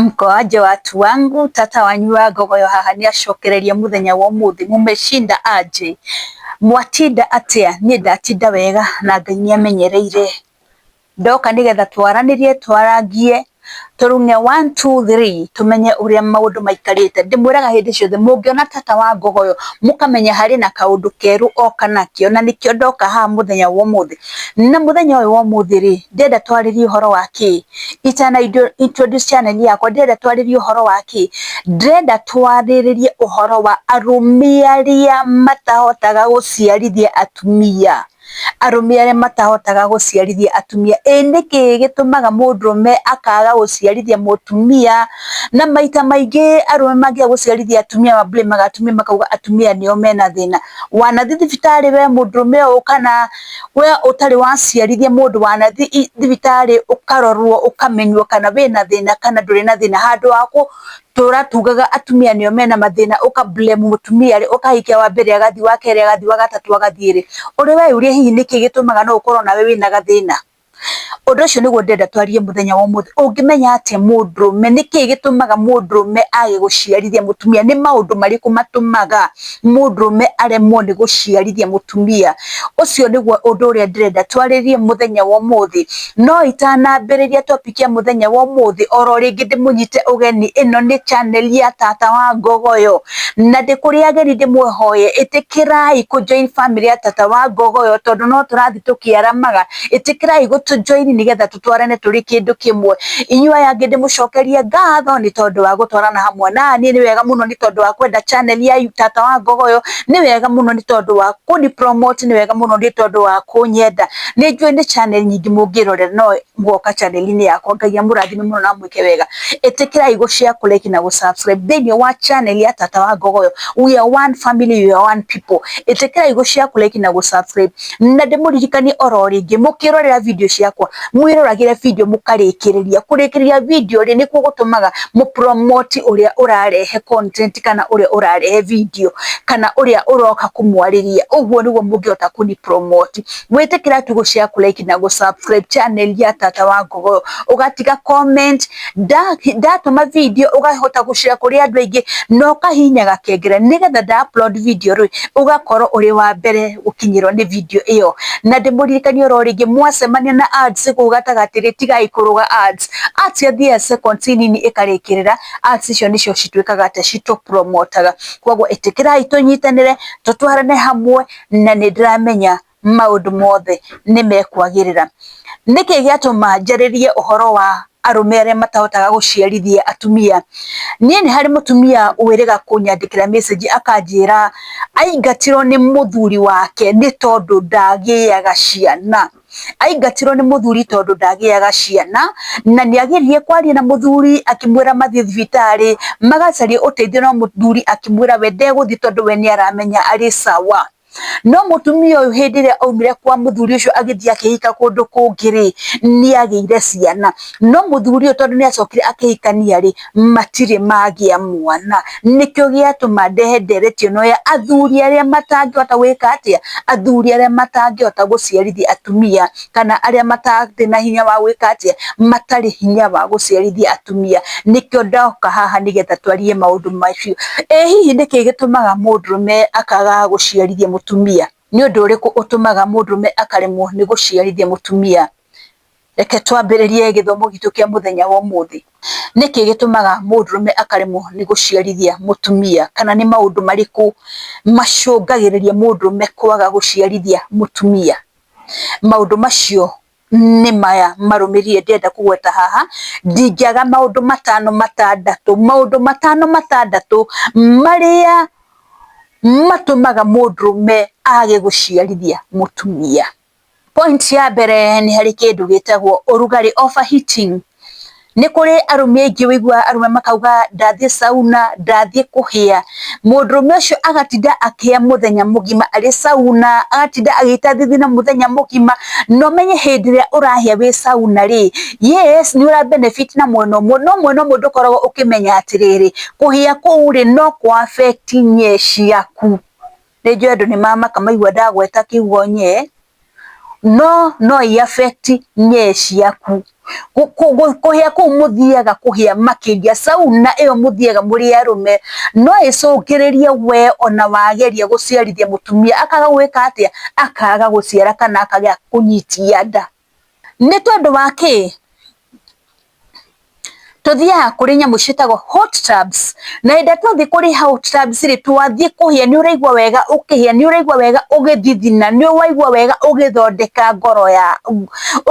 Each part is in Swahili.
Mkoaje watu wangu, tata wanyu wa Ngogoyo haha ni acokereria muthenya wa umuthi, mumeshinda aje, mwatinda atia? Nie ndatinda wega na Ngai niamenyereire. Ndoka nigetha twaranirie, twarangie, turunge 1 2 3 tumenye uria maundu maikarite. Ndimwiraga hindi ciothe mungiona tata wa Ngogoyo mukamenya hari na kaundu keru oka nakio, na nikio ndoka haha muthenya wa umuthi. Na muthenya uyu wa umuthi ri, ndenda twaririe uhoro wa ki itana introduce channel yakwa, ndenda twaririe uhoro wa ki, ndenda twaririe uhoro wa arume aria matahotaga guciarithia atumia. Arume aria matahotaga guciarithia atumia. Niki gitumaga mundurume akaga guciarithia mutumia? Na maita maingi arume mangia guciarithia atumia mablemaga atumia, makauga atumia nio mena thina. Wanathi thibitari we mundurume u, kana we utari waciarithia mundu wanathi thibitari ukarorwo ukamenywo kana wina thina kana nduri na thina, handu wako tugaga atumia nio mena mathina, uka blame mutumia ri, ukahikia wa mbere agathi, wa keri agathi, wa gatatu agathi ri, uri we uria hihi niki gitumaga no ukorwo nawe wina gathina? Undu ucio niguo ndenda twarie muthenya wa umuthi. Ungimenya atia mundurume, niki gitumaga mundurume age guciarithia mutumia? Ni maundu mariku matumaga mundurume aremwo ni guciarithia mutumia? Ucio niguo undu uria ndirenda twaririe muthenya wa umuthi. No itanambiriria topic ya muthenya wa umuthi, oro ringi ndimunyite ugeni, ino ni channel ya tata wa Ngogoyo, na ndikuri ageni ndimwehoye itikirai ku join family ya tata wa Ngogoyo, tondu no turathi tukiaramaga. Itikirai gutujoin nigetha tutwarane turi kindu kimwe. Inyua yangi ndimucokerie ngatho ni tondu wa gutwarana hamwe na ni wega muno, ni tondu wa kwenda channel ya tata wa Ngogoyo, ni wega muno ni tondu wa kuni promote, ni wega muno ni tondu wa kunyenda. Ni njui ni channel nyingi mungirorera, no mwoka channel-ini yakwa. Ngai amurathime muno na mwike wega. Itikirai gushare, kulike na gusubscribe thini wa channel ya tata wa Ngogoyo. We are one family, we are one people. Itikirai gushare, kulike na gusubscribe. Na ndimuririkanie oro ringi mukirorera video ciakwa, mwiroragire video mukarikiriria. Kurikiriria video ri nikuo gutumaga mu promote uria urarehe content, kana uria urarehe video, kana uria uroka kumwariria. Uguo niguo mungihota kuni promote. Mwitikira tu gushare, kulike na gusubscribe channel ya tata wa Ngogoyo, ugatiga comment, ndatuma video ugahota gushare kuri andu aingi, no kahinya gakengere nigetha nda upload video ri ugakorwo uri wa mbere gukinyirwo ni video iyo. Na ndimuririkanie oro ringi mwacemania na ads kugatagati ri, tigai kuruga ads. Ads yathie seconds nini ikarikirira, ads icio nicio citwikaga ate cito promotaga. Koguo itikirai tunyitanire, tutwarane hamwe, na nindiramenya maundu mothe ni mekwagirira. Niki giatuma njaririe uhoro wa arume aria matahotaga guciarithia atumia? Nie ni hari mutumia wiriga kunyandikira message akanjira aingatirwo ni muthuri wake ni tondu ndagiaga ciana. Aingatirwo ni muthuri tondu ndagiaga ciana, na niagiririe kwaria na muthuri akimwira mathie thibitari magacaria uteithio, no muthuri akimwira we ndeguthi tondu we ni aramenya ari sawa. No mutumia uyu hindi ria aumire kwa muthuri ucio agithia akihika kundu kungi ri, ni agiire ciana. No muthuri uyu tondu ni acokire akihikania ri, matire magia mwana. Nikio giatuma ndehe nderetio no ya athuri aria matangihota gwika atia, athuri aria matangihota guciarithia atumia, kana aria matari na hinya wa gwika atia, matari hinya wa guciarithia atumia. Nikio ndoka haha nigetha twarie maundu macio. Hihi niki gitumaga mundurume akaga guciarithia mutumia? Ni undu uriku utumaga mundurume akaremwo ni guciarithia mutumia? Reke twambiririe githomo gitu kia muthenya wa umuthi. Niki gitumaga mundurume akaremwo ni guciarithia mutumia, kana ni maundu mariku macungagiriria mundurume kwaga guciarithia mutumia? Maundu macio ni maya marumirie ndenda kugweta haha. Ndingiaga maundu matano matandatu maria matumaga mundurume age guciarithia mutumia. Point ya mbere ni hari kindu gitagwo urugari, overheating. Ni kuri arume aingi wigua arume makauga ndathie sauna, ndathie kuhia. Mundurume ucio agatinda akihia muthenya mugima ari sauna, agatinda agita thithina muthenya mugima. No menye hindi ria urahia wi sauna ri, yes ni ura benefit na mwena umwe, no mwena umwe ndukoragwo ukimenya atiriri kuhia kuu ri no ku affect nye ciaku. Ni njui andu ni mamaka maigua ndagweta kiugo nye, no i affect nye ciaku. kuhia ku muthiaga kuhia makiria sauna iyo muthiaga muri arume no icungiririe we ona wageria guciarithia mutumia akaga gwika atia akaga guciara kana akaga kunyitia nda ni tondu wa ki tuthia kuri nyamu citagwo hot tubs na enda tuthi kuri hot tubs ri twathie kuhia ni uraigwa wega ukihia ni uraigwa wega ugithithina ni uraigwa wega ugithondeka ngoro ya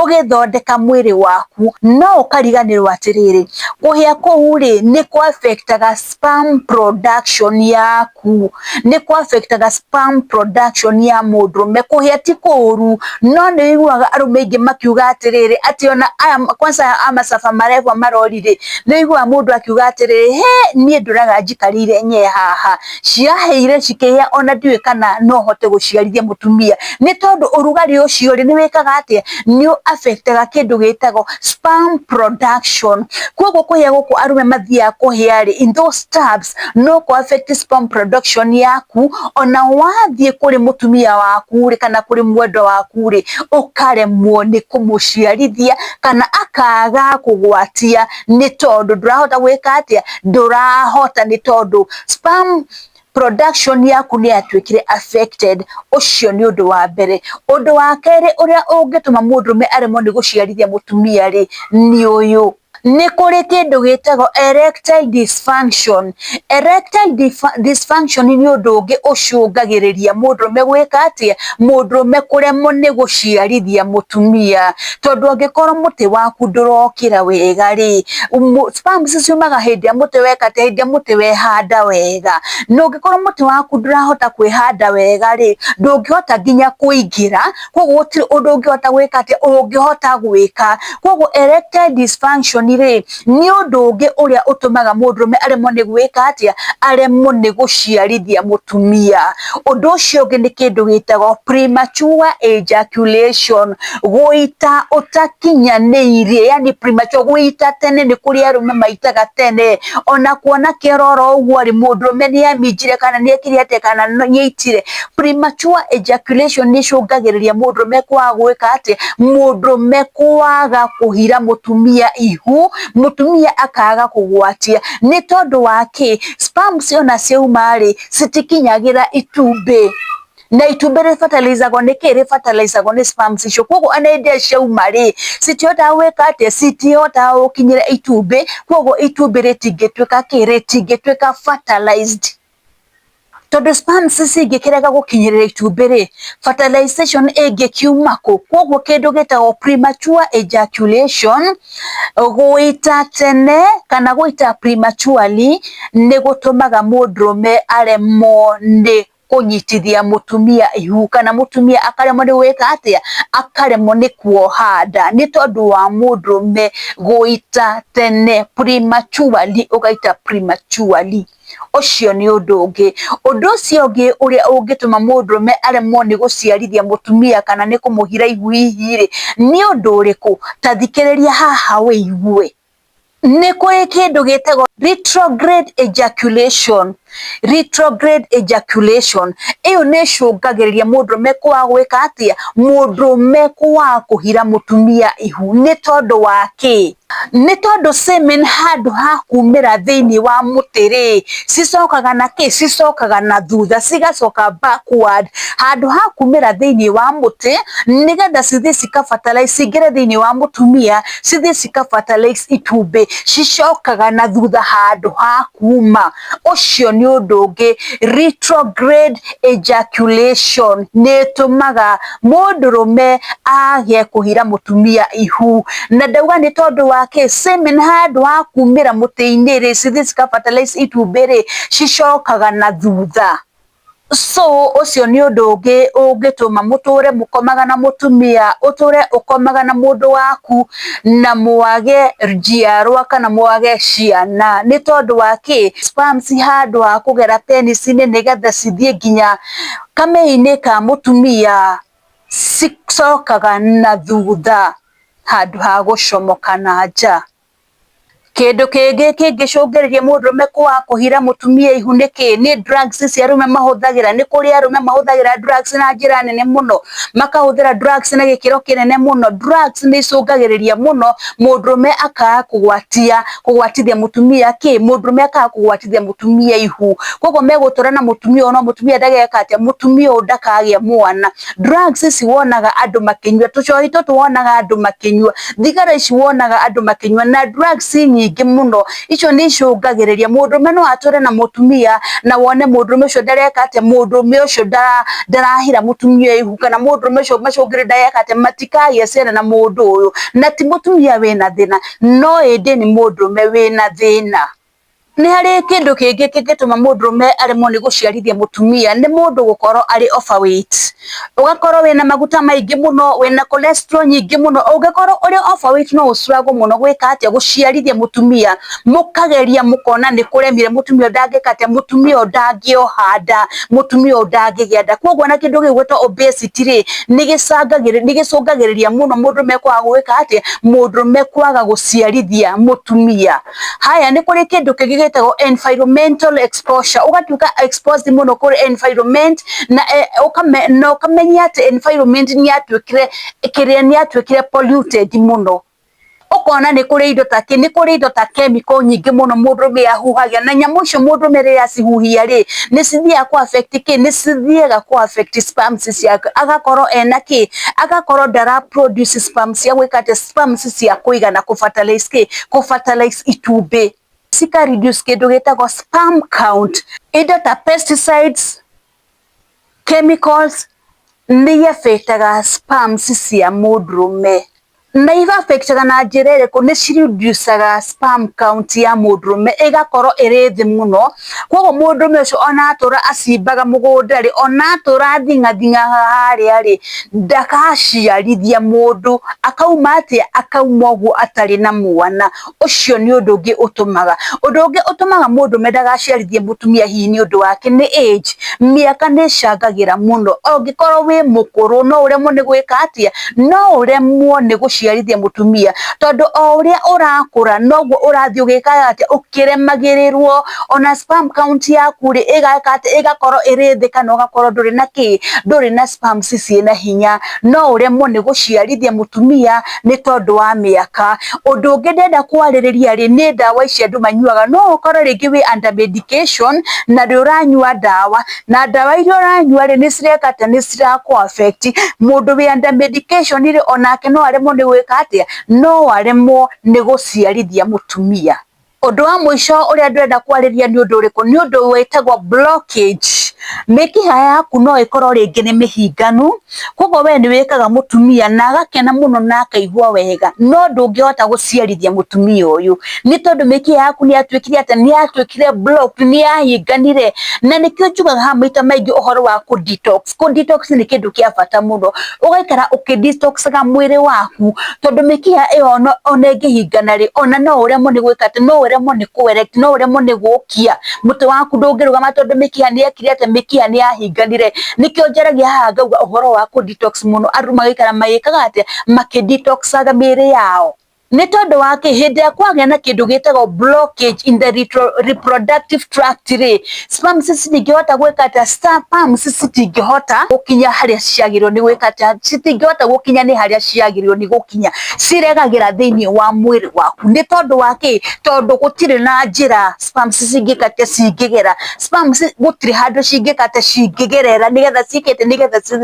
ugithondeka mwiri waku no ukariganirwa atiriri kuhia kuu ri ni ku affectaga sperm production yaku ni ku affectaga sperm production ya mundurume kuhia ti kuru no ni wiguaga arume ingi makiuga atiriri ati ona kwanza amasafa marefu marorire nĩigua mundu akiuga atiriri he nie nduraga njikarire nye haha ciaheire cikihia ona ndiwe kana no hote guciarithia mutumia ni tondu urugari ucio ri ni wikaga atia ni affectaga kindu gitagwo sperm production koguo kuhia guku arume mathia kuhia ri in those tubs no ku affect sperm production yaku ona wathie kuri mutumia waku ri kana kuri mwendo waku ri ukaremwo ni kumuciarithia kana akaga kugwatia ni tondu ndurahota gwika atia ndurahota ni tondu sperm production yaku ni atwikire affected ucio ni undu wa mbere undu wa keri uria ungituma mundurume aremwo ni guciarithia mutumia ri ni uyu ni kuri kindu gitagwo erectile dysfunction. Erectile dysfunction ni undu ungi ucungagiriria mundurume gwika atia mundurume kuremwo ni guciarithia mutumia tondu angikorwo muti waku ndurokira wega ri sperms ciumaga hindi ya muti weka te hindi ya muti wehanda wega no ungikorwo muti waku ndurahota kwihanda wega ri ndungihota nginya kuingira koguo gutiri undu ungihota gwika atia ungihota gwika koguo erectile dysfunction ni undu ungi uria utumaga mundurume aremwo ni gwika atia aremwo ni guciarithia mutumia undu ucio ungi ni kindu gitagwo premature ejaculation guita utakinyaniire yani premature guita tene ni kuri arume maitaga tene ona kuona kiroro uguo ri mundurume ni aminjire kana ni ekire atia kana nyeitire premature ejaculation ni cungagiriria mundurume kwa gwika atia mundurume kwaga kuhira mutumia ihu mutumia akaga kugwatia ni tondu wake sperms ona ciauma ri citikinyagira itumbi na itumbi rifatalizagwo ni kiri fatalizagwo ni sperms icio koguo anaende ciauma ri citihota gwika atia citihota gukinyira itumbi koguo itumbi ritingituika kiri ritingituika fertilized tondu sperms cingikiraga gukinyirira itumbi ri fertilization ingikiuma ku koguo kindu gitagwo premature ejaculation guita tene kana guita prematurely ni gutumaga mundurume aremwo ni kunyitithia mutumia ihu kana mutumia akaremwo ni gwika atia akaremwo ni kuoha nda ni tondu wa mundurume guita tene prematurely ugaita prematurely ucio ni undu ungi undu ucio ungi uria ungituma mundurume aremwo ni guciarithia mutumia kana ni kumuhira ihu hihi ri ni undu uriku tathikiriria haha wiigue ni kuri kindu gitagwo retrograde ejaculation. Retrograde ejaculation iyo ni cungagiriria mundurume kwa gwika atia mundurume kwa kuhira mutumia ihu ni tondu wa ki ni tondu semen handu ha kumira thiini wa mutiri cicokaga na ki cicokaga na thutha cigacoka backward handu ha kumira thiini wa muti nigetha cithi cikafertilize cingire thiini wa mutumia cithi cikafertilize itumbi cicokaga na thutha handu ha kuma ucio ni undu ungi retrograde ejaculation ni tumaga mundurume age kuhira mutumia ihu na ndauga ni tondu wake semen handu ha kumira muti-ini ri cithi cikafertilize itumbi ri cicokaga na thutha so ucio ni undu ungi ungituma muture mukomaga na mutumia uture ukomaga na mundu waku na mwage njiarwa kana mwage ciana ni tondu wake sperms handu ha kugera penis-ini nigetha cithie nginya kamei-ini ka mutumia cicokaga na thutha handu ha gucomoka na nja Kindu kingicungirirĩa mũndũrũme kwaga kũhira mũtumia ihu nĩkĩ? Nĩ drugs cia arũme mahũthagĩra. Nĩ kũrĩ arũme mahũthagĩra drugs na njĩra nene mũno, makahũthĩra drugs na gĩkĩro kĩnene mũno. Drugs nĩ icũngagĩrĩria mũno mũndũrũme akaga kũgwatithia mũtumia mũndũrũme akaga kũgwatithia mũtumia ihu. Koguo megũtũra na mũtumia ũyũ, no mũtumia ndageka atĩa, mũtumia ũyũ ndakagĩa mwana. Drugs ici wonaga andũ makĩnyua, tũcohi tũtũ wonaga andũ makĩnyua, thigara ici wonaga andũ makĩnyua, na drugs nyingĩ mũno icio nĩ icũngagĩrĩria mũndũrũme no atũre na mũtumia na wone mũndũrũme ũcio ndareka atĩa, mũndũrũme ũcio ndarahira mũtumia ihu, kana mũndũrũme ũcio macũngĩrĩrio ndareka atĩa, matikagĩa ciana na mũndũ ũyũ, na ti mũtumia wĩna thĩna, no ĩndĩ nĩ mũndũrũme wĩna thĩna. Nĩ harĩ kĩndũ kĩngĩ kĩngĩtũma mũndũrũme aremwo nĩ gũciarithia mũtumia, nĩ mũndũ gũkorwo arĩ overweight. Ũgakorwo wĩna maguta maingĩ mũno, wĩna cholesterol nyingĩ mũno, ũngĩkorwo ũrĩ overweight no struggle mũno gwĩka atĩa, gũciarithia mũtumia. Mũkageria mũkona nĩ kũremire, mũtumia ũyũ ndangĩka atĩa, mũtumia ũyũ ndangĩoha nda, mũtumia ũyũ ndangĩgĩa nda. Koguo na kĩndũ gĩgwĩtwo obesity rĩ, nĩ gĩcũngagĩrĩria mũno mũndũrũme kwaga gwĩka atĩa, mũndũrũme kwaga gũciarithia mũtumia. Haya, nĩ kũrĩ kĩndũ kĩngĩ gĩtagwo environmental exposure. Ũgatuĩka exposed mũno kũrĩ environment na ũkamenya atĩ environment nĩ yatuĩkire polluted mũno. Ũkona nĩ kũrĩ indo ta chemical nyingĩ mũno mũndũrũme ahuhagia, na nyamũ icio mũndũrũme rĩrĩa acihuhia rĩ, nĩ cithiaga kũ affect nĩ cithiaga kũ affect sperms ciake, agakorwo ena agakorwo ndara produce sperms cia gwĩka atĩa, sperms cia kũigana kũ fertilize itumbĩ, cika reduce kĩndũ gĩtagwo sperm count. Indo ta pesticides, chemicals nĩ affectaga sperms cia mũndũrũme, na affectaga na njĩra ĩrĩkũ? Nĩ reducaga sperm count ya mũndũrũme ĩgakorwo ĩrĩ thĩ mũno. Koguo mũndũrũme ũcio ona atũra acimbaga mũgũnda rĩ, ona atũra athingathingaga harĩa rĩ, ndagaciarithia mũndũ, akauma atĩa, akauma ũguo atarĩ na mwana. Ũcio nĩ ũndũ ũngĩ ũtũmaga mũndũrũme ndagaciarithie mũtumia, hihi nĩ ũndũ wake nĩ age. Mĩaka nĩ ĩcangagĩra mũno, ũngĩkorwo wĩ mũkũrũ no ũremwo nĩ gwĩka atĩa, no ũremwo nĩ gũciarithia mũtumia, tondũ o ũrĩa ũrakũra noguo ũrathiĩ ũgĩkaga atĩa, ũkĩremagĩrĩrwo, ona sperm count yaku rĩ ĩgakorwo ĩrĩ thĩ, kana ũgakorwo ndũrĩ na sperms ciĩna hinya, no ũremwo nĩ gũciarithia mũtumia nĩ tondũ wa mĩaka. Ũndũ ũngĩ ndenda kwarĩrĩria rĩ, nĩ ndawa ici andũ manyuaga. No ũkorwo rĩngĩ wĩ under medication na nĩ ũranyua ndawa, na ndawa iria ũranyua rĩ nĩ cireka atĩa, nĩ cirakũ affect. Mũndũ wĩ under medication rĩ, onake no aremwo nĩ gwĩka atĩa, no aremwo nĩ gũciarithia mũtumia. Ũndũ wa mũico ũrĩa ndĩrenda kwarĩria nĩ ũndũ ũrĩkũ? Nĩ ũndũ wĩtagwo blockage. Mĩkiha yaku no ĩkorwo rĩngĩ nĩ mĩhinganu, koguo we nĩ wĩkaga mũtumia na agakena mũno na akaigua wega, no ndũngĩhota gũciarithia mũtumia ũyũ, nĩ tondũ mĩkiha yaku nĩ yatuĩkire blocked, nĩ yahinganire. Na nĩkĩo njugaga haha maita maingĩ ũhoro wa kũ-detox. Kũ-detox nĩ kĩndũ kĩa bata mũno, ũgaikara ũkĩ-detoxaga mwĩrĩ waku, tondũ mĩkiha ĩyo ona ĩngĩhingana rĩ, ona no ũremwo nĩ gwĩka atĩ, no ũremwo nĩ kũ-erect, no ũremwo nĩ gũkia, mũtwe waku ndũngĩrũgama tondũ mĩkiha nĩ yekire atĩa, mĩkiha nĩ yahinganire. Nĩkĩo njaragia haha ngauga ũhoro wa kũ-detox mũno, andũ magaikara magĩkaga atĩa, makĩ-detoxaga mĩĩrĩ yao. Nĩ tondũ wa kĩ? Hĩndĩ ĩrĩa kwagĩa na kĩndũ gĩtagwo blockage in the reproductive tract rĩ, sperms citingĩhota gwĩka atĩa, sperms citingĩhota gũkinya harĩa ciagĩrĩirwo nĩ gwĩka atĩa, citingĩhota gũkinya nĩ harĩa ciagĩrĩirwo nĩ gũkinya, ciregagĩra thĩinĩ wa mwĩrĩ waku. Nĩ tondũ wa kĩ? Tondũ gũtirĩ na njĩra sperms cingĩka atĩa, cingĩgera. Sperms gũtirĩ handũ cingĩka atĩa, cingĩgerera nĩgetha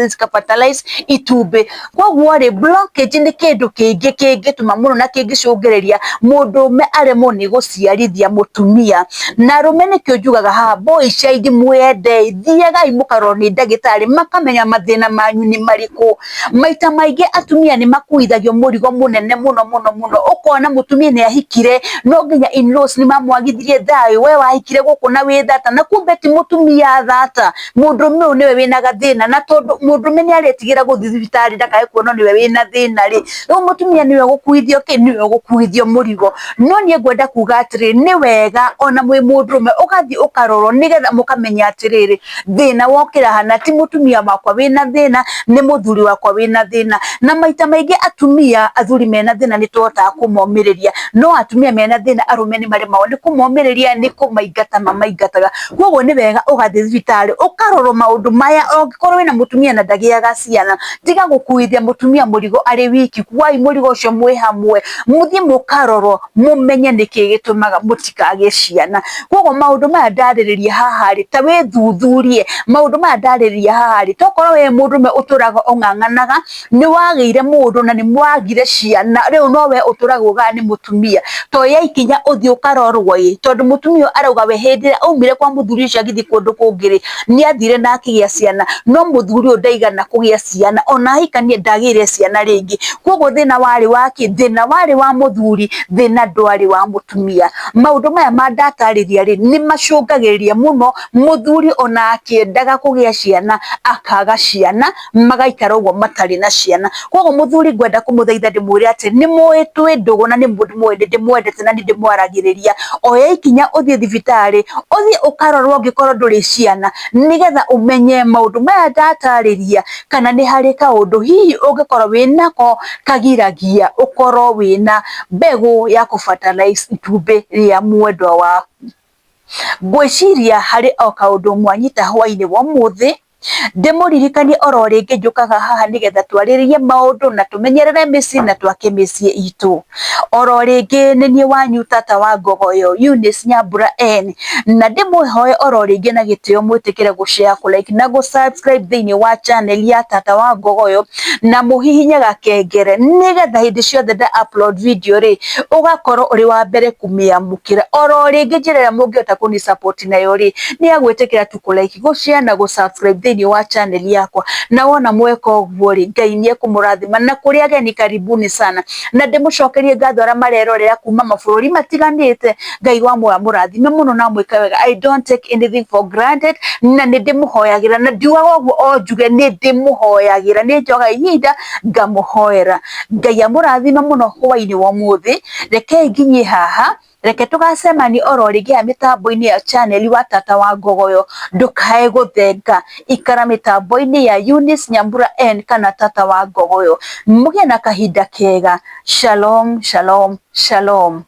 cika-fertilize itumbĩ. Koguo rĩ, blockage nĩ kĩndũ kĩngĩ kĩngĩtũma mũno na kĩngĩcũngĩrĩria mũndũrũme aremwo nĩ gũciarithia mũtumia. Na arũme nĩkĩo njugaga haha, boys aingĩ mwende, thiagai mũkarorwo nĩ ndagĩtarĩ, makamenya mathĩna manyu nĩ marĩkũ. Maita maingĩ atumia nĩ makuithagio mũrigo mũnene mũno mũno mũno, ũkona mũtumia nĩ ahikire, no nginya in-laws nĩ mamwagithirie thayũ, we wahikire gũkũ na wĩ thata, na kumbe ti mũtumia thata, mũndũrũme ũyũ nĩwe wĩna gathĩna. Na tondũ mũndũrũme nĩ aretigĩra gũthiĩ thibitarĩ ndakae kuonwo nĩwe wĩna thĩna rĩ, rĩu mũtumia nĩwe gũkuithio kĩ, niwe ũgũkuithio mũrigo. No niĩ ngwenda kuga atĩrĩrĩ, nĩ wega ona mwĩ mũndũrũme ũgathiĩ ũkarorwo nĩgetha mũkamenya atĩrĩrĩ, thĩna wokĩra hana ti mũtumia wakwa wĩna thĩna, nĩ mũthuri wakwa wĩna thĩna. Na maita maingĩ atumia athuri mena thĩna nĩ tũhotaga kũmomĩrĩria, no atumia mena thĩna arũme nĩ maremagwo nĩ kũmomĩrĩria, nĩ kũmaingata mamaingataga. Koguo nĩ wega ũgathiĩ thibitarĩ ũkarorwo maũndũ maya. Ũngĩkorwo wĩna mũtumia na ndagĩaga ciana, tiga gũkuithia mũtumia mũrigo arĩ wiki, kuai mũrigo ũcio mwĩ hamwe, mũthiĩ mũkarorwo mũmenye nĩkĩ gĩtũmaga mũtikagĩe ciana. Koguo maũndũ maya ndarĩrĩria haha rĩ, ta wĩthuthurie maũndũ maya ndarĩrĩria haha rĩ, tokorwo wĩ mũndũrũme ũtũraga ũng'ang'anaga nĩ wagĩire mũndũ na nĩ mwagire ciana, rĩu nowe ũtũraga ugaga nĩ mũtumia, toya ikinya ũthiĩ ũkarorwo ĩ, tondũ mũtumia arauga we hĩndĩ ĩrĩa aumire kwa mũthuri ũcio agĩthiĩ kũndũ kũngĩ rĩ, nĩ athire na akĩgĩa ciana, no mũthuri ũyũ ndaigana kũgĩa ciana, ona ahikanie ndagĩire ciana rĩngĩ. Koguo thĩna warĩ wa kĩ? Thĩna warĩ wa mũthuri, thĩna ndwarĩ wa mũtumia. Maũndũ maya mandatarĩria rĩ, nĩ macũngagĩrĩria mũno mũthuri ona akĩendaga kũgĩa ciana akaga ciana, magaikara ũguo matarĩ na ciana. Koguo mũthuri ngwenda kũmũthaitha ndĩmwĩre atĩ nĩ mũĩ twĩ ndũgũ na nĩ ndĩmwendete na nĩ ndĩmwaragĩrĩria, oya ikinya ũthiĩ thibitarĩ, ũthiĩ ũkarorwo ũngĩkorwo ndũrĩ ciana, nĩgetha ũmenye maũndũ maya ndatarĩria kana nĩ harĩ kaũndũ hihi ũngĩkorwo wĩnako kagiragia ũkorwo wĩna mbegũ ya kũ fertilize itumbĩ rĩa mwendwa waku. Ngwĩciria harĩ o kaũndũ mwanyita hwainĩ wa ũmũthĩ, ndĩmũririkanie oro rĩngĩ njũkaga haha nĩgetha twarĩrĩrie maũndũ na tũmenyerere mĩciĩ na twake mĩciĩ itũ. Oro rĩngĩ nĩ niĩ wanyu tata wa Ngogoyo, Eunice Nyambura N, na ndĩmũhoe oro rĩngĩ na gĩtĩo mwĩtĩkĩre gũ-share, kũ-like na gũ-subscribe thĩinĩ wa channel ya tata wa Ngogoyo, na mũhihinye gakengere nĩgetha hĩndĩ ciothe nda upload video rĩ, ũgakorwo ũrĩ wa mbere kũmĩamũkĩra. Oro rĩngĩ njĩra ĩrĩa mũngĩhota kũni support nayo rĩ, nĩ ya gwĩtĩkĩra tu kũ-like, gũ-share na gũ-subscribe thĩinĩ wa channel yakwa, na wona mweka ũguo rĩ, Ngai nĩ ekũmũrathima. Na kũrĩ ageni karibuni sana, na ndĩmũcokerie ngatho arĩa marerorera kuma mabũrũri matiganĩte, Ngai wa muoyo amũrathime mũno na mwĩke wega. I don't take anything for granted, na nĩ ndĩmũhoyagĩra, na ndiugaga ũguo o njuge, nĩ ndĩmũhoyagĩra, nĩ njoyaga ihinda ngamũhoera. Ngai amũrathime mũno hwainĩ wa ũmũthĩ. Rekei nginyie haha, reke tũgacemanie oro rĩngĩ mĩtambo-inĩ ya channel wa tata wa Ngogoyo. Ndũkae gũthenga, ikara mĩtambo-inĩ ya Eunice Nyambura N kana tata wa Ngogoyo. Mũgĩe na kahinda kega. Shalom, shalom, shalom.